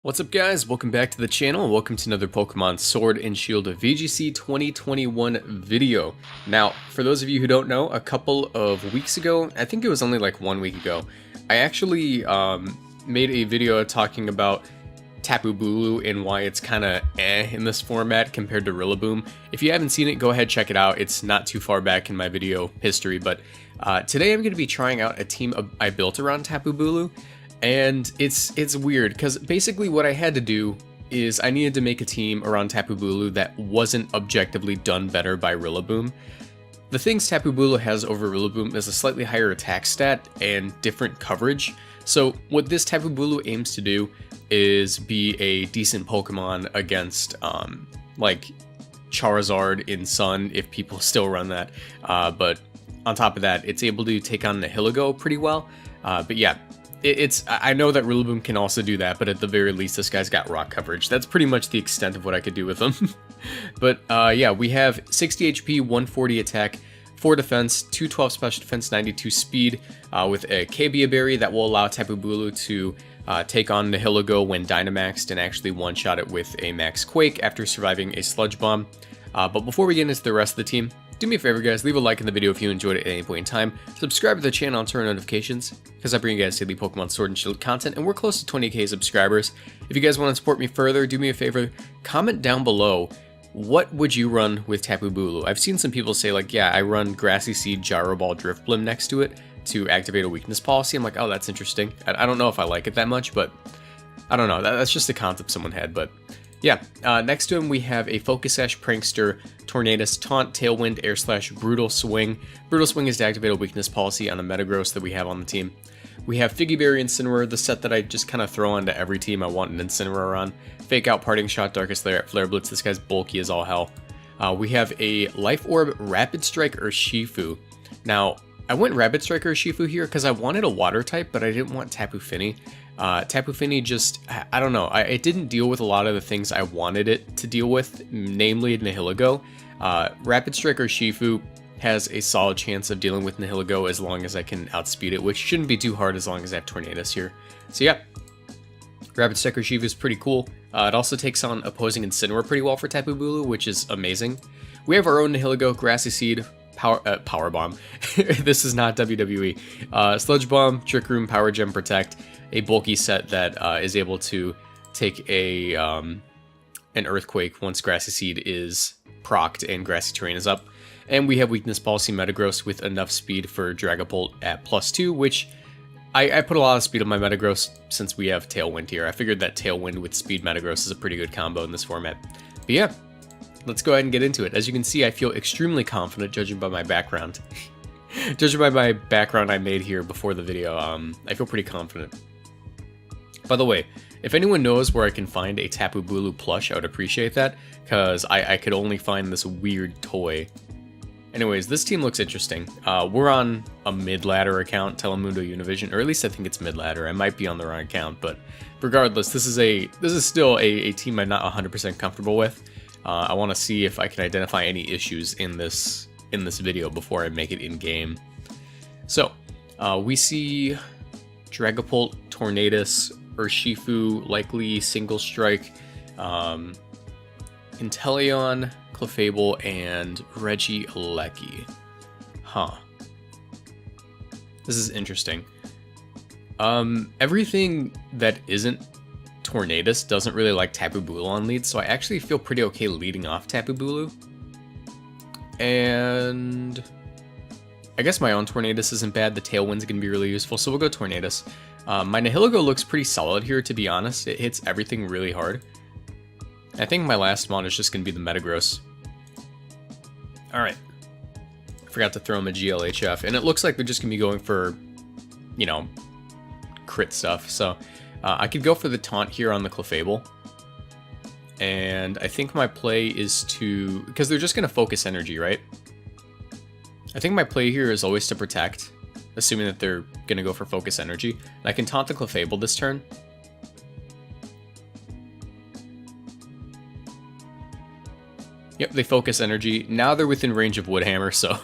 What's up guys, welcome back to the channel and welcome to another Pokemon Sword and Shield VGC 2021 video. Now, for those of you who don't know, a couple of weeks ago, I think it was only like 1 week ago, I actually made a video talking about TAPU BULU and why it's kind of in this format compared to Rillaboom. If you haven't seen it, go ahead check it out. It's not too far back in my video history, but today I'm going to be trying out a team I built around TAPU BULU. And it's weird, because basically what I had to do is I needed to make a team around TAPU BULU that wasn't objectively done better by Rillaboom. The things TAPU BULU has over Rillaboom is a slightly higher attack stat and different coverage. So what this TAPU BULU aims to do is be a decent Pokemon against like Charizard in Sun, if people still run that. But on top of that, it's able to take on nihilego pretty well. But yeah. I know that Rillaboom can also do that, but at the very least, this guy's got rock coverage. That's pretty much the extent of what I could do with him. But yeah, we have 60 HP, 140 attack, 4 defense, 212 special defense, 92 speed, with a Kabia berry that will allow TAPU BULU to take on nihilego when Dynamaxed and actually one-shot it with a Max Quake after surviving a Sludge Bomb. But before we get into the rest of the team, do me a favor guys, leave a like in the video if you enjoyed it at any point in time, subscribe to the channel and turn on notifications, because I bring you guys daily Pokemon Sword and Shield content, and we're close to 20k subscribers. If you guys want to support me further, do me a favor, comment down below, what would you run with TAPU BULU? I've seen some people say like, yeah, I run Grassy Seed, Gyro Ball, Drift Blim next to it to activate a weakness policy. I'm like, oh, that's interesting. I don't know if I like it that much, but I don't know, that's just a concept someone had, but yeah, next to him we have a Focus Sash, Prankster, Tornadus, Taunt, Tailwind, Air Slash, Brutal Swing. Brutal Swing is to activate a weakness policy on a Metagross that we have on the team. We have Figgy Berry, Incineroar, the set that I just kind of throw onto every team I want an Incineroar on. Fake Out, Parting Shot, Darkest Lair, Flare Blitz, this guy's bulky as all hell. We have a Life Orb, Rapid Strike, Urshifu. Now, I went Rapid Strike Urshifu here because I wanted a Water type, but I didn't want Tapu Fini. Tapu Fini just, I don't know, it didn't deal with a lot of the things I wanted it to deal with, namely nihilego. Rapid Strike Urshifu has a solid chance of dealing with nihilego as long as I can outspeed it, which shouldn't be too hard as long as I have Tornadus here. So yeah, Rapid Strike Urshifu is pretty cool. It also takes on opposing Incineroar pretty well for TAPU BULU, which is amazing. We have our own nihilego, Grassy Seed, Power Bomb. This is not WWE. Sludge Bomb, Trick Room, Power Gem, Protect, a bulky set that is able to take a an Earthquake once Grassy Seed is procced and Grassy Terrain is up. And we have Weakness Policy Metagross with enough speed for Dragapult at +2, which I put a lot of speed on my Metagross since we have Tailwind here. I figured that Tailwind with Speed Metagross is a pretty good combo in this format. But yeah, let's go ahead and get into it. As you can see, I feel extremely confident judging by my background. Judging by my background I made here before the video, I feel pretty confident. By the way, if anyone knows where I can find a TAPU BULU plush, I would appreciate that, because I could only find this weird toy. Anyways, this team looks interesting. We're on a mid-ladder account, Telemundo Univision, or at least I think it's mid-ladder. I might be on the wrong account, but regardless, this is still a team I'm not 100% comfortable with. I want to see if I can identify any issues in this video before I make it in-game. So, we see Dragapult, Tornadus, Urshifu, likely Single Strike, Inteleon, Clefable, and Regieleki. Huh. This is interesting. Everything that isn't Tornadus doesn't really like TAPU BULU on lead, so I actually feel pretty okay leading off TAPU BULU. And I guess my own Tornadus isn't bad. The Tailwind's gonna be really useful, so we'll go Tornadus. My nihilego looks pretty solid here, to be honest. It hits everything really hard. I think my last mon is just gonna be the Metagross. Alright. I forgot to throw him a GLHF, and it looks like they're just gonna be going for, you know, crit stuff, so I could go for the taunt here on the Clefable. And I think my play is to, because they're just going to focus energy, right? I think my play here is always to protect, assuming that they're going to go for focus energy. And I can taunt the Clefable this turn. Yep, they focus energy. Now they're within range of Woodhammer, so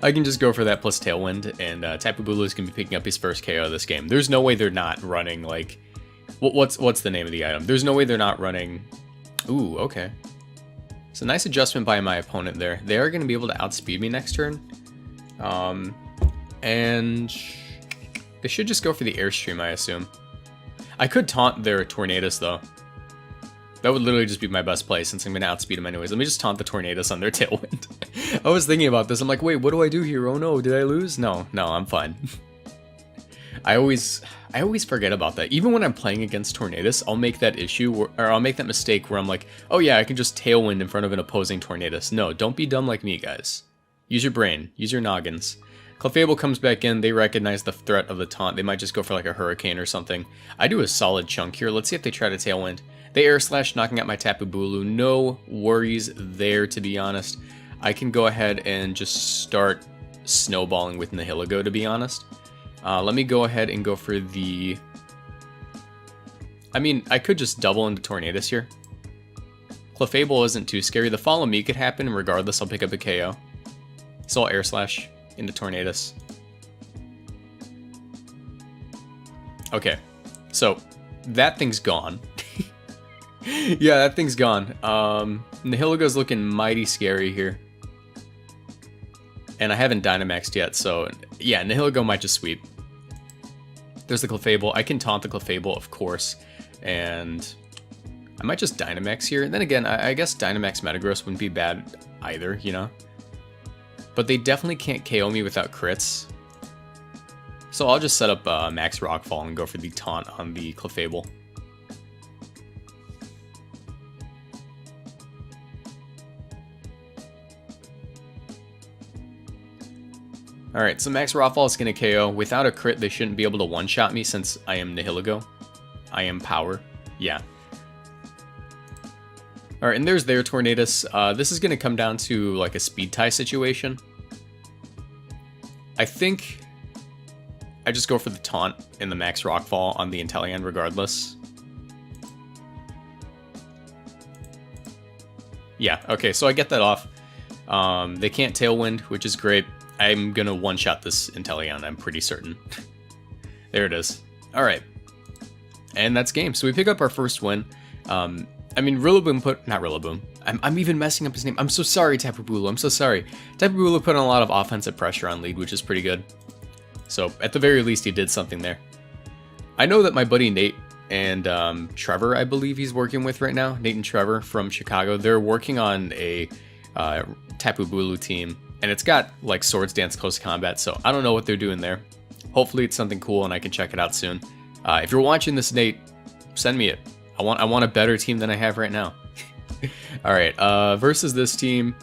I can just go for that plus Tailwind, and TAPU BULU is going to be picking up his first KO this game. There's no way they're not running, like, What's the name of the item? There's no way they're not running. Ooh, okay. It's a nice adjustment by my opponent there. They are going to be able to outspeed me next turn. And they should just go for the Airstream, I assume. I could taunt their Tornadus, though. That would literally just be my best play since I'm going to outspeed them anyways. Let me just taunt the Tornadus on their Tailwind. I was thinking about this. I'm like, wait, what do I do here? Oh no, did I lose? No, I'm fine. I always forget about that. Even when I'm playing against Tornadus, I'll make that I'll make that mistake where I'm like, oh yeah, I can just Tailwind in front of an opposing Tornadus. No, don't be dumb like me, guys. Use your brain. Use your noggins. Clefable comes back in. They recognize the threat of the taunt. They might just go for like a Hurricane or something. I do a solid chunk here. Let's see if they try to Tailwind. They Air Slash, knocking out my Tapu Bulu. No worries there, to be honest. I can go ahead and just start snowballing with Nihilego, to be honest. Let me go ahead and go for the... I mean, I could just double into Tornadus here. Clefable isn't too scary. The Follow Me could happen. Regardless, I'll pick up a KO. So I'll Air Slash into Tornadus. Okay, so that thing's gone. Yeah, that thing's gone. Nihilego's looking mighty scary here. And I haven't Dynamaxed yet, so yeah, Nihilego might just sweep. There's the Clefable. I can taunt the Clefable, of course. And I might just Dynamax here. And then again, I guess Dynamax Metagross wouldn't be bad either, you know? But they definitely can't KO me without crits. So I'll just set up Max Rockfall and go for the taunt on the Clefable. Alright, so Max Rockfall is going to KO. Without a crit, they shouldn't be able to one-shot me since I am Nihilego. I am Power. Yeah. Alright, and there's their Tornadus. This is going to come down to like a speed tie situation. I think I just go for the taunt and the Max Rockfall on the Inteleon regardless. Yeah, okay, so I get that off. They can't Tailwind, which is great. I'm gonna one-shot this Inteleon, I'm pretty certain. There it is. Alright. And that's game. So we pick up our first win. I mean, Rillaboom not Rillaboom. I'm even messing up his name. I'm so sorry, Tapu Bulu. I'm so sorry. Tapu Bulu put on a lot of offensive pressure on lead, which is pretty good. So, at the very least, he did something there. I know that my buddy Nate and Trevor, I believe he's working with right now, Nate and Trevor from Chicago, they're working on a Tapu Bulu team. And it's got, like, Swords Dance Close Combat, so I don't know what they're doing there. Hopefully it's something cool and I can check it out soon. If you're watching this, Nate, send me it. I want a better team than I have right now. Alright, versus this team,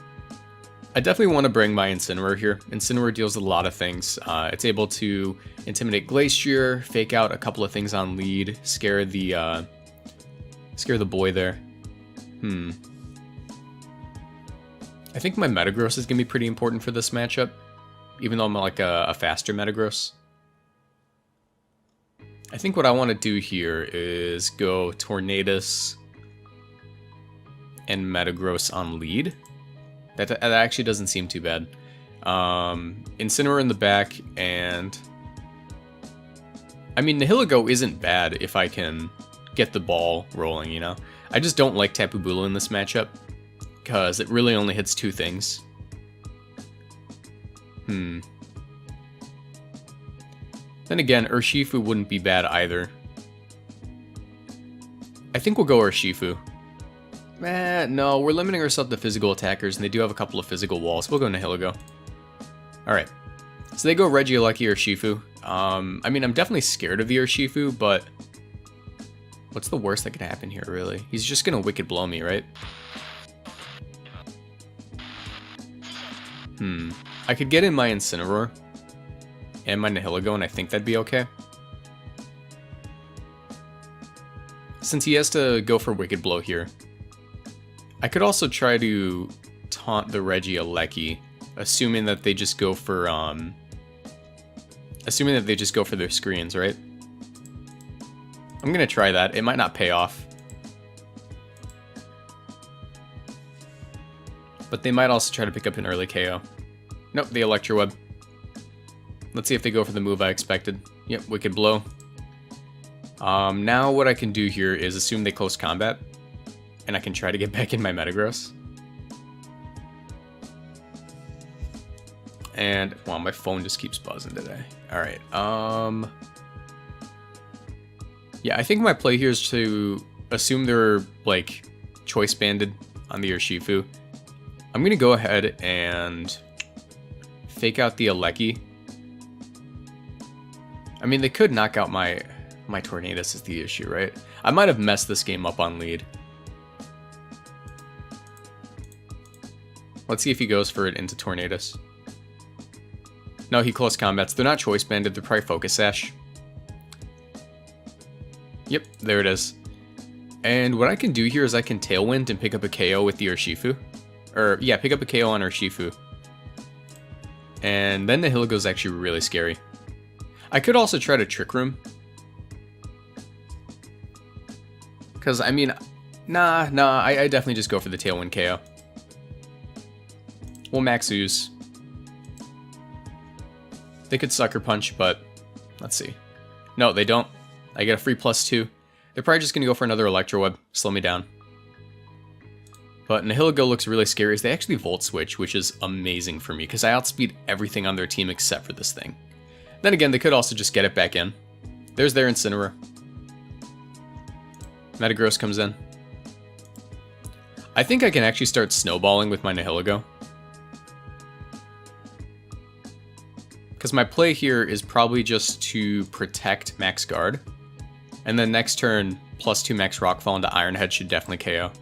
I definitely want to bring my Incineroar here. Incineroar deals with a lot of things. It's able to intimidate Glacier, fake out a couple of things on lead, scare the boy there. I think my Metagross is going to be pretty important for this matchup, even though I'm like a faster Metagross. I think what I want to do here is go Tornadus and Metagross on lead. That actually doesn't seem too bad. Incineroar in the back, and... I mean, Nihilego isn't bad if I can get the ball rolling, you know? I just don't like Tapu Bulu in this matchup, because it really only hits two things. Then again, Urshifu wouldn't be bad either. I think we'll go Urshifu. No, we're limiting ourselves to physical attackers, and they do have a couple of physical walls. We'll go Nihilego. Alright. So they go Regieleki Urshifu. I mean, I'm definitely scared of the Urshifu, but... what's the worst that could happen here, really? He's just gonna Wicked Blow me, right? I could get in my Incineroar and my Nihilego, and I think that'd be okay. Since he has to go for Wicked Blow here, I could also try to taunt the Regieleki, assuming that they just go for their screens, right? I'm gonna try that. It might not pay off, but they might also try to pick up an early KO. Nope, the Electro Web. Let's see if they go for the move I expected. Yep, Wicked Blow. Now what I can do here is assume they close combat, and I can try to get back in my Metagross. And, well, my phone just keeps buzzing today. Alright, yeah, I think my play here is to assume they're, like, choice banded on the Urshifu. I'm gonna go ahead and fake out the Aleki. I mean, they could knock out my Tornadus is the issue, right? I might have messed this game up on lead. Let's see if he goes for it into Tornadus. No, he close combats. They're not choice banded, they're probably Focus Sash. Yep, there it is. And what I can do here is I can Tailwind and pick up a KO with the Urshifu. Or, yeah, pick up a KO on Urshifu. And then Nihilego is actually really scary. I could also try to Trick Room. Because, I mean, nah, I definitely just go for the Tailwind KO. We'll Max Ooze. They could Sucker Punch, but let's see. No, they don't. I get a free +2. They're probably just going to go for another Electro Web, slow me down. But Nihilego looks really scary as they actually Volt Switch, which is amazing for me, because I outspeed everything on their team except for this thing. Then again, they could also just get it back in. There's their Incineroar. Metagross comes in. I think I can actually start snowballing with my Nihilego. Because my play here is probably just to protect Max Guard. And then next turn, +2 Max Rockfall into Iron Head should definitely KO.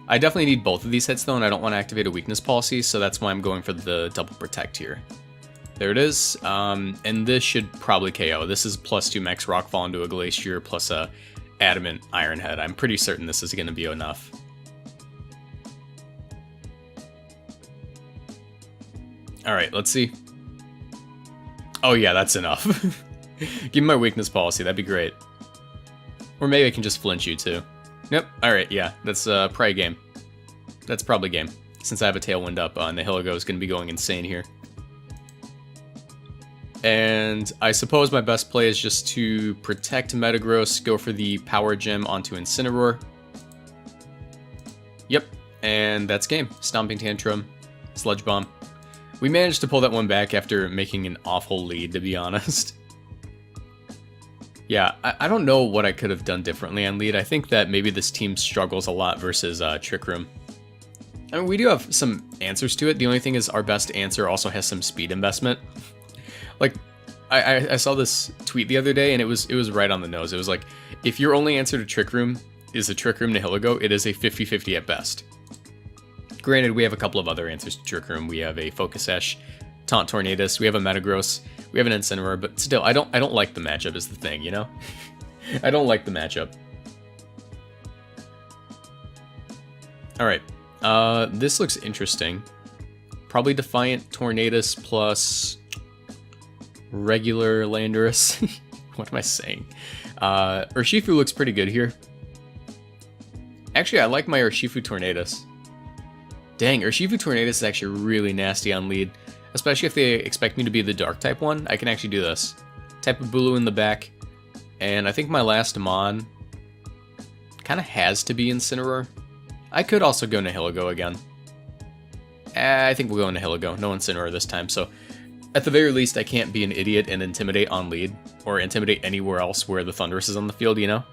I definitely need both of these hits though, and I don't want to activate a weakness policy, so that's why I'm going for the double protect here. There it is, and this should probably KO. This is +2 Max Rockfall into a Glacier plus a Adamant Iron Head. I'm pretty certain this is going to be enough. Alright, let's see. Oh yeah, that's enough. Give me my weakness policy, that'd be great. Or maybe I can just flinch you too. Nope, alright, yeah, that's probably game. That's probably game. Since I have a Tailwind up, Nihilego is going to be going insane here. And I suppose my best play is just to protect Metagross, go for the Power Gem onto Incineroar. Yep, and that's game. Stomping Tantrum, Sludge Bomb. We managed to pull that one back after making an awful lead, to be honest. Yeah, I don't know what I could have done differently on lead. I think that maybe this team struggles a lot versus Trick Room. I mean, we do have some answers to it. The only thing is our best answer also has some speed investment. Like, I saw this tweet the other day, and it was right on the nose. It was like, if your only answer to Trick Room is a Trick Room Nihilego, it is a 50-50 at best. Granted, we have a couple of other answers to Trick Room. We have a Focus Sash, Taunt Tornadus, we have a Metagross, we have an Incineroar, but still, I don't like the matchup is the thing, you know? I don't like the matchup. Alright, this looks interesting. Probably Defiant Tornadus plus regular Landorus. What am I saying? Urshifu looks pretty good here. Actually, I like my Urshifu Tornadus. Dang, Urshifu Tornadus is actually really nasty on lead. Especially if they expect me to be the Dark type one, I can actually do this. TAPU BULU in the back. And I think my last Mon kind of has to be Incineroar. I could also go Nihilego again. I think we'll go Nihilego, no Incineroar this time. So at the very least, I can't be an idiot and Intimidate on lead. Or Intimidate anywhere else where the Thundurus is on the field, you know?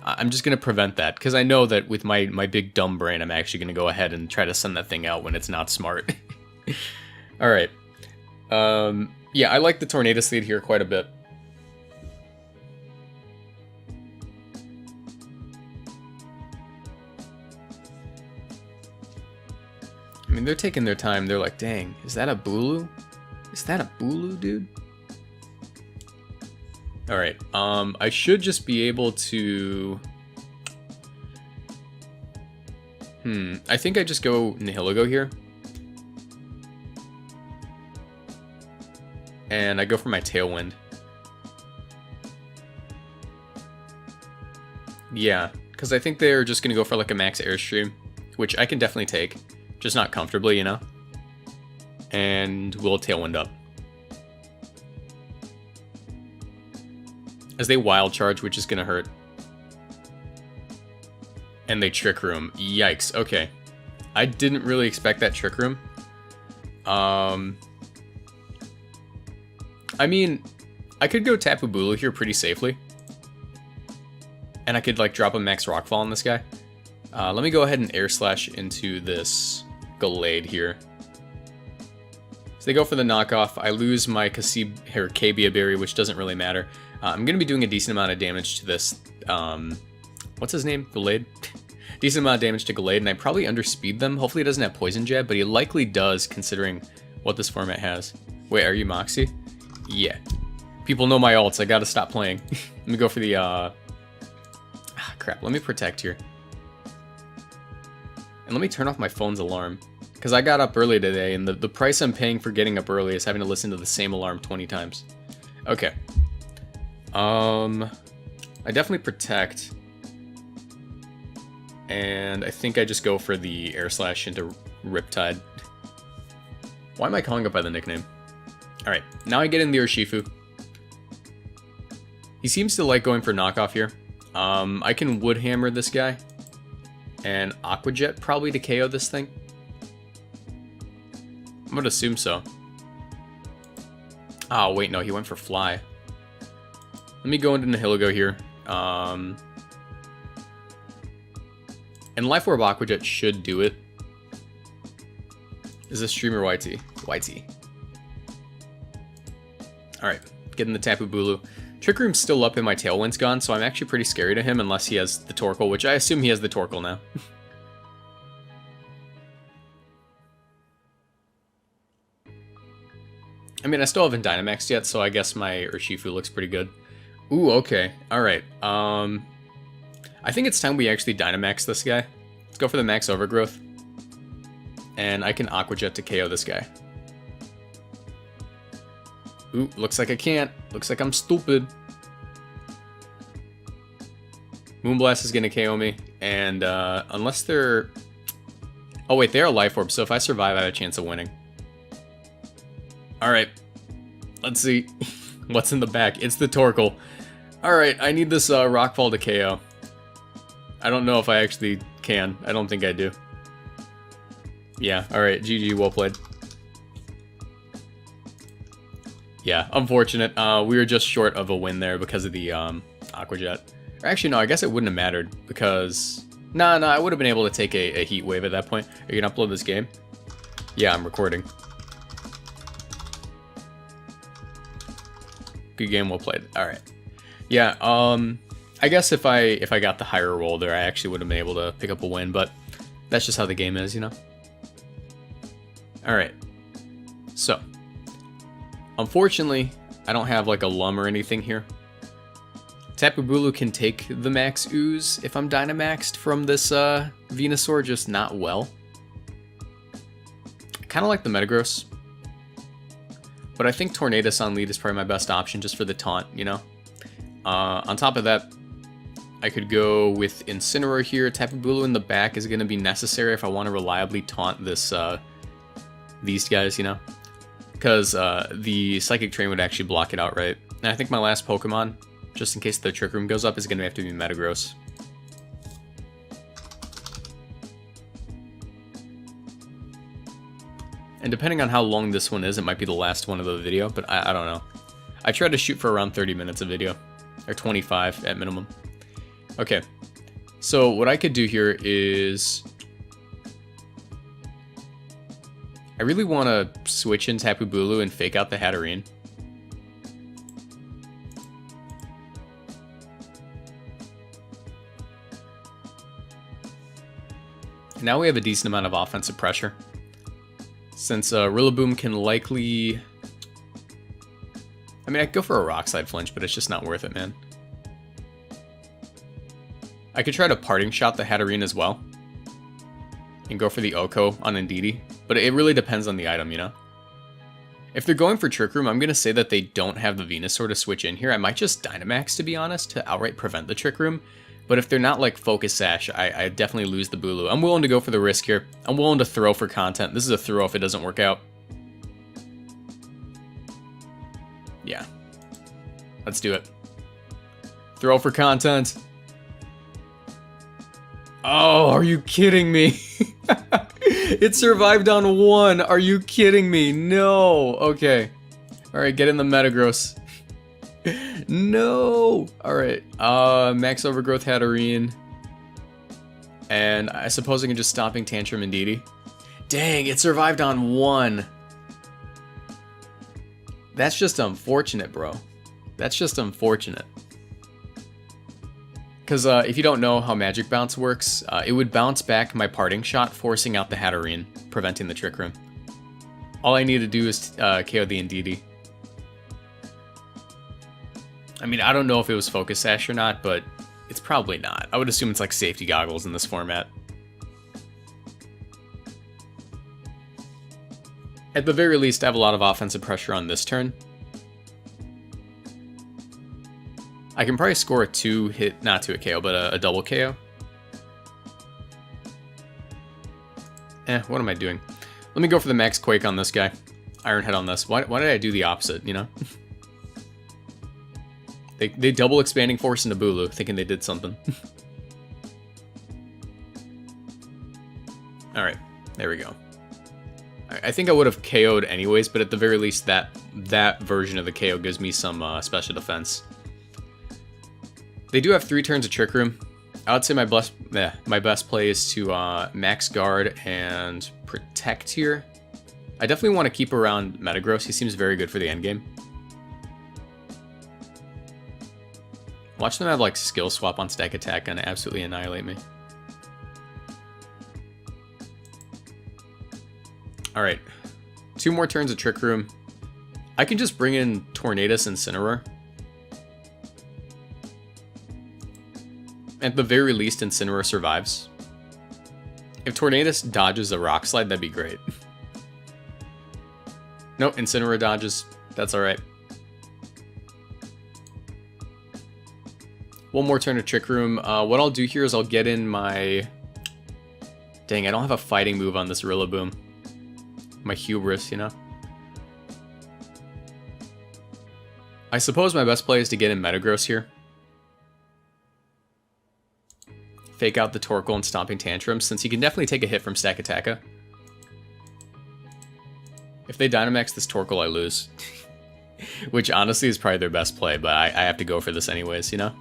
I'm just going to prevent that, because I know that with my big dumb brain, I'm actually going to go ahead and try to send that thing out when it's not smart. Alright. Yeah, I like the Tornadus lead here quite a bit. I mean, they're taking their time. They're like, dang, is that a Bulu? Is that a Bulu, dude? Alright, I should just be able to... I think I just go Nihilego here. And I go for my Tailwind. Yeah, because I think they're just going to go for like a max Airstream, which I can definitely take, just not comfortably, you know? And we'll Tailwind up. As they wild charge, which is going to hurt. And they trick room. Yikes. Okay. I didn't really expect that trick room. I mean, I could go TAPU BULU here pretty safely. And I could like drop a max rockfall on this guy. Let me go ahead and air slash into this Gallade here. So they go for the knockoff. I lose my Cabia Berry, which doesn't really matter. I'm going to be doing a decent amount of damage to this, what's his name? Gallade? Decent amount of damage to Gallade, and I probably underspeed them. Hopefully he doesn't have Poison Jab, but he likely does, considering what this format has. Wait, are you Moxie? Yeah. People know my ults, I gotta stop playing. Let me go for the, crap, let me protect here. And let me turn off my phone's alarm. Because I got up early today, and the price I'm paying for getting up early is having to listen to the same alarm 20 times. Okay. I definitely protect. And I think I just go for the air slash into Riptide. Why am I calling it by the nickname? Alright, now I get in the Urshifu. He seems to like going for knockoff here. I can Wood Hammer this guy. And Aqua Jet probably to KO this thing. I'm gonna assume so. Oh, wait, no, he went for Fly. Let me go into nihilego here. And Life Orb Aqua Jet should do it. Is this streamer YT? YT. Alright, getting the TAPU BULU. Trick Room's still up and my Tailwind's gone, so I'm actually pretty scary to him unless he has the Torkoal, which I assume he has the Torkoal now. I mean, I still haven't Dynamaxed yet, so I guess my Urshifu looks pretty good. Ooh, okay. Alright. I think it's time we actually Dynamax this guy. Let's go for the Max Overgrowth. And I can Aqua Jet to KO this guy. Ooh, looks like I can't. Looks like I'm stupid. Moonblast is going to KO me. And unless they're... Oh wait, they're a Life Orb, so if I survive, I have a chance of winning. Alright. Let's see. What's in the back? It's the Torkoal. Alright, I need this Rockfall to KO. I don't know if I actually can. I don't think I do. Yeah, alright, GG, well played. Yeah, unfortunate. We were just short of a win there because of the Aqua Jet. Or actually, no, I guess it wouldn't have mattered because... No, I would have been able to take a Heat Wave at that point. Are you gonna upload this game? Yeah, I'm recording. Good game, well played. Alright. Yeah, I guess if I got the higher roll there, I actually would have been able to pick up a win, but that's just how the game is, you know? Alright. So. Unfortunately, I don't have like a Lum or anything here. TAPU BULU can take the Max Ooze if I'm Dynamaxed from this Venusaur, just not well. I kind of like the Metagross. But I think Tornadus on lead is probably my best option just for the taunt, you know? On top of that, I could go with Incineroar here. TAPU BULU in the back is going to be necessary if I want to reliably taunt this these guys, you know? Because the Psychic Train would actually block it outright. And I think my last Pokemon, just in case the Trick Room goes up, is going to have to be Metagross. And depending on how long this one is, it might be the last one of the video, but I don't know. I try to shoot for around 30 minutes of video. Or 25 at minimum. Okay. So what I could do here is... I really want to switch in TAPU BULU and fake out the Hatterene. Now we have a decent amount of offensive pressure. Since Rillaboom can likely... I mean, I could go for a Rock Slide flinch, but it's just not worth it, man. I could try to Parting Shot the Hatterene as well. And go for the Oko on Indeedee. But it really depends on the item, you know? If they're going for Trick Room, I'm going to say that they don't have the Venusaur to switch in here. I might just Dynamax, to be honest, to outright prevent the Trick Room. But if they're not like Focus Sash, I definitely lose the Bulu. I'm willing to go for the risk here. I'm willing to throw for content. This is a throw if it doesn't work out. Yeah. Let's do it. Throw for content. Oh, are you kidding me? It survived on 1. Are you kidding me? No. Okay. Alright, get in the Metagross. No. Alright. Max Overgrowth Hatterene. And I suppose I can just Stomping Tantrum Indeedee. Dang, it survived on 1. That's just unfortunate, bro. That's just unfortunate. Because if you don't know how Magic Bounce works, it would bounce back my Parting Shot, forcing out the Hatterene, preventing the Trick Room. All I need to do is KO the Indeedee. I mean, I don't know if it was Focus Sash or not, but it's probably not. I would assume it's like safety goggles in this format. At the very least, I have a lot of offensive pressure on this turn. I can probably score a 2-hit, not 2-hit KO, but a double KO. What am I doing? Let me go for the Max Quake on this guy. Iron Head on this. Why did I do the opposite, you know? They double Expanding Force into Bulu, thinking they did something. Alright, there we go. I think I would have KO'd anyways, but at the very least, that version of the KO gives me some special defense. They do have 3 turns of Trick Room. I would say my best play is to Max Guard and Protect here. I definitely want to keep around Metagross. He seems very good for the endgame. Watch them have like Skill Swap on Stack Attack and absolutely annihilate me. Alright, 2 more turns of Trick Room. I can just bring in Tornadus and Incineroar. At the very least, Incineroar survives. If Tornadus dodges a Rock Slide, that'd be great. Nope, Incineroar dodges. That's alright. One more turn of Trick Room. What I'll do here is I'll get in my... Dang, I don't have a fighting move on this Rillaboom. My Hubris, you know? I suppose my best play is to get in Metagross here. Fake out the Torkoal and Stomping Tantrum, since he can definitely take a hit from Stack Attacka. If they Dynamax this Torkoal, I lose. Which honestly is probably their best play, but I have to go for this anyways, you know?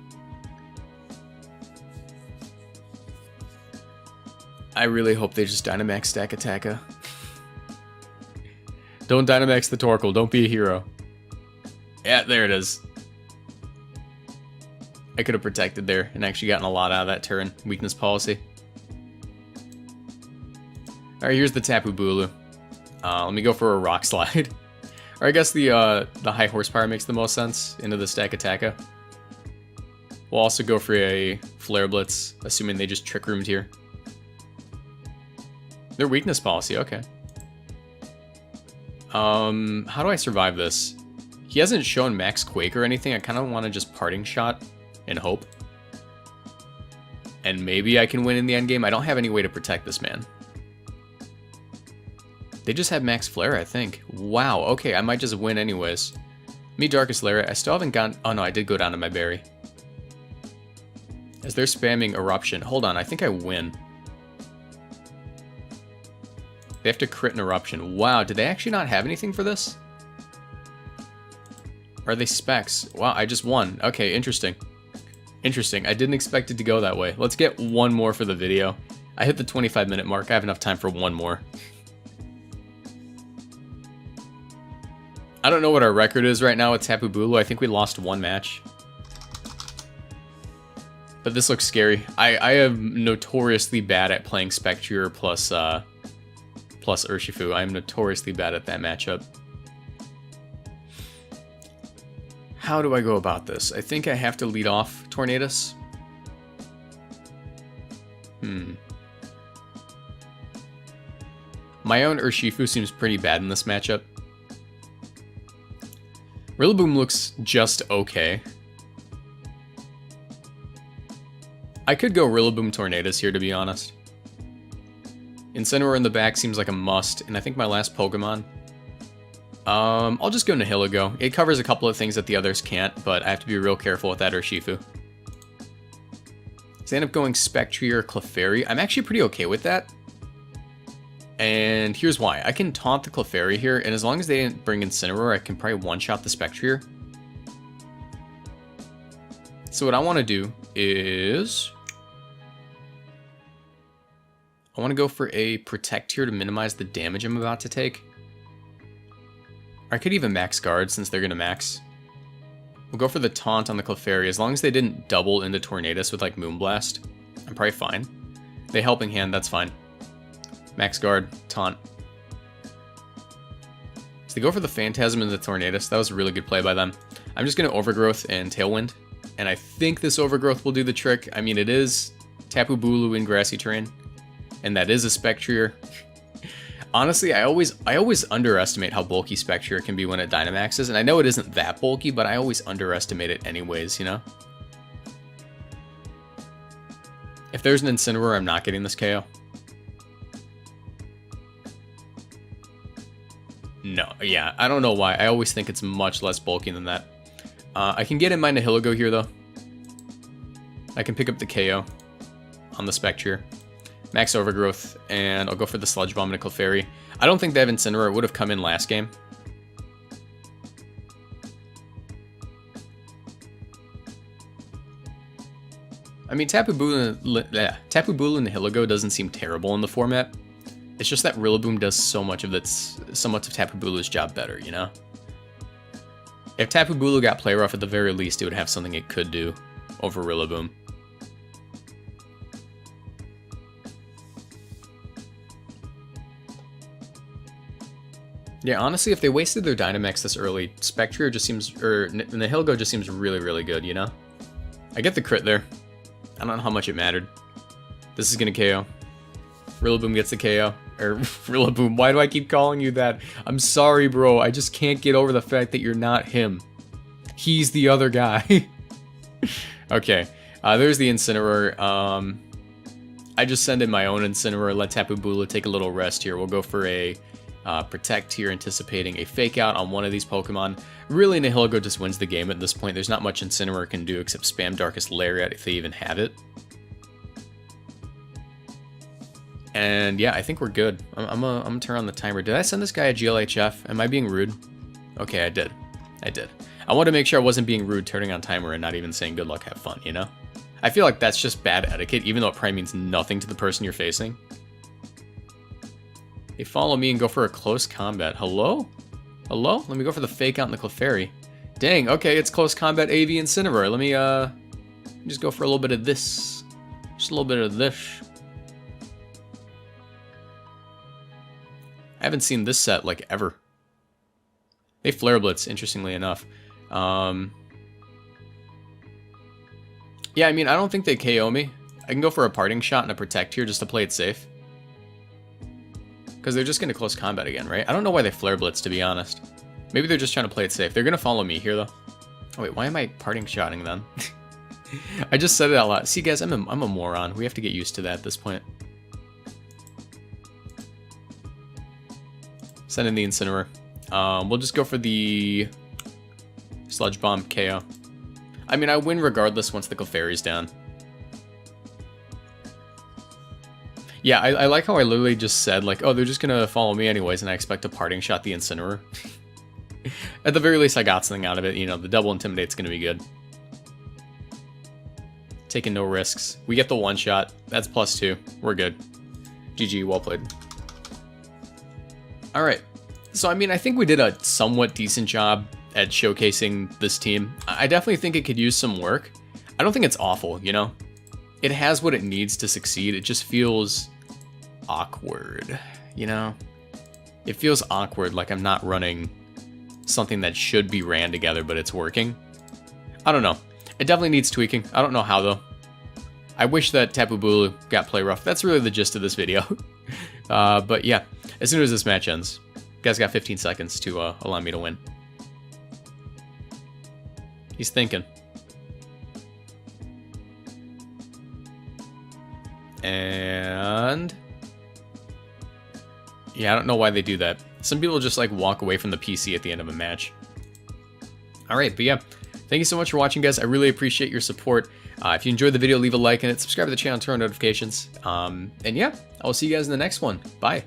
I really hope they just Dynamax Stack Attacka. Don't Dynamax the Torkoal, don't be a hero. Yeah, there it is. I could have protected there and actually gotten a lot out of that turn. Weakness policy. Alright, here's the Tapu Bulu. Let me go for a Rock Slide. Or I guess the high horsepower makes the most sense into the Stack Attacka. We'll also go for a Flare Blitz, assuming they just Trick Roomed here. Their weakness policy, okay. How do I survive this? He hasn't shown Max Quake or anything. I kind of want to just Parting Shot and hope. And maybe I can win in the endgame. I don't have any way to protect this man. They just have Max Flare, I think. Wow, okay, I might just win anyways. Me Darkest Lair, I still haven't gotten... Oh no, I did go down to my berry. As they're spamming Eruption. Hold on, I think I win. They have to crit an Eruption. Wow, did they actually not have anything for this? Or are they specs? Wow, I just won. Okay, interesting. Interesting. I didn't expect it to go that way. Let's get one more for the video. I hit the 25-minute mark. I have enough time for one more. I don't know what our record is right now with Tapu Bulu. I think we lost 1 match. But this looks scary. I am notoriously bad at playing Spectrier plus Urshifu. I am notoriously bad at that matchup. How do I go about this? I think I have to lead off Tornadus. My own Urshifu seems pretty bad in this matchup. Rillaboom looks just okay. I could go Rillaboom Tornadus here, to be honest. Incineroar in the back seems like a must, and I think my last Pokemon. I'll just go Nihilego. It covers a couple of things that the others can't, but I have to be real careful with that Urshifu. So I end up going Spectre or Clefairy. I'm actually pretty okay with that. And here's why. I can taunt the Clefairy here, and as long as they didn't bring Incineroar, I can probably one-shot the Spectre. So what I want to do is... I want to go for a Protect here to minimize the damage I'm about to take. Or I could even max Guard since they're going to max. We'll go for the Taunt on the Clefairy. As long as they didn't double into Tornadus with like Moonblast, I'm probably fine. They Helping Hand, that's fine. Max Guard, Taunt. So they go for the Phantasm and the Tornadus. That was a really good play by them. I'm just going to Overgrowth and Tailwind. And I think this Overgrowth will do the trick. I mean, it is Tapu Bulu in grassy terrain. And that is a Spectrier. Honestly, I always underestimate how bulky Spectrier can be when it Dynamaxes. And I know it isn't that bulky, but I always underestimate it anyways, you know? If there's an Incineroar, I'm not getting this KO. No, yeah, I don't know why. I always think it's much less bulky than that. I can get in my Nihilego here, though. I can pick up the KO on the Spectrier. Max Overgrowth, and I'll go for the Sludge Bomb and a Clefairy. I don't think they have Incineroar. It would have come in last game. I mean, Tapu Bulu and Nihilego doesn't seem terrible in the format. It's just that Rillaboom does so much of Tapu Bulu's job better, you know? If Tapu Bulu got Play Rough, at the very least, it would have something it could do over Rillaboom. Yeah, honestly, if they wasted their Dynamax this early, Spectrier just seems, or Nihilego just seems really, really good, you know? I get the crit there. I don't know how much it mattered. This is gonna KO. Rillaboom gets the KO. Or, Rillaboom, why do I keep calling you that? I'm sorry, bro. I just can't get over the fact that you're not him. He's the other guy. Okay, there's the Incineroar. I just send in my own Incineroar, let Tapu Bulu take a little rest here. We'll go for a Protect here, anticipating a Fake Out on one of these Pokemon. Really, Nihilego just wins the game at this point. There's not much Incineroar can do except spam Darkest Lariat if they even have it. And yeah, I think we're good. I'm gonna turn on the timer. Did I send this guy a GLHF? Am I being rude? Okay, I did. I wanted to make sure I wasn't being rude turning on timer and not even saying good luck, have fun, you know? I feel like that's just bad etiquette, even though it probably means nothing to the person you're facing. They follow me and go for a close combat. Hello? Hello? Let me go for the Fake Out in the Clefairy. Dang, okay, it's close combat AV Incineroar. Let me just go for a little bit of this. Just a little bit of this. I haven't seen this set, like, ever. They Flare Blitz, interestingly enough. Yeah, I mean, I don't think they KO me. I can go for a Parting Shot and a Protect here just to play it safe. Because they're just going to close combat again, right? I don't know why they Flare Blitz, to be honest. Maybe they're just trying to play it safe. They're going to follow me here, though. Oh, wait, why am I Parting Shotting then? I just said it out loud. See, guys, I'm a moron. We have to get used to that at this point. Send in the Incineroar. We'll just go for the Sludge Bomb KO. I mean, I win regardless once the Clefairy's down. Yeah, I like how I literally just said, like, oh, they're just gonna follow me anyways, and I expect to Parting Shot the Incineroar. At the very least, I got something out of it. You know, the double Intimidate's gonna be good. Taking no risks. We get the one shot. That's +2. We're good. GG, well played. Alright. So, I mean, I think we did a somewhat decent job at showcasing this team. I definitely think it could use some work. I don't think it's awful, you know? It has what it needs to succeed. It just feels awkward, you know? It feels awkward, like I'm not running something that should be ran together, but it's working. I don't know. It definitely needs tweaking. I don't know how, though. I wish that Tapu Bulu got Play Rough. That's really the gist of this video. But yeah, as soon as this match ends, you guys got 15 seconds to allow me to win. He's thinking. And yeah, I don't know why they do that. Some people just like walk away from the PC at the end of a match. All right, but yeah, thank you so much for watching, guys. I really appreciate your support. If you enjoyed the video, leave a like on it, subscribe to the channel, turn on notifications. And yeah, I'll see you guys in the next one. Bye.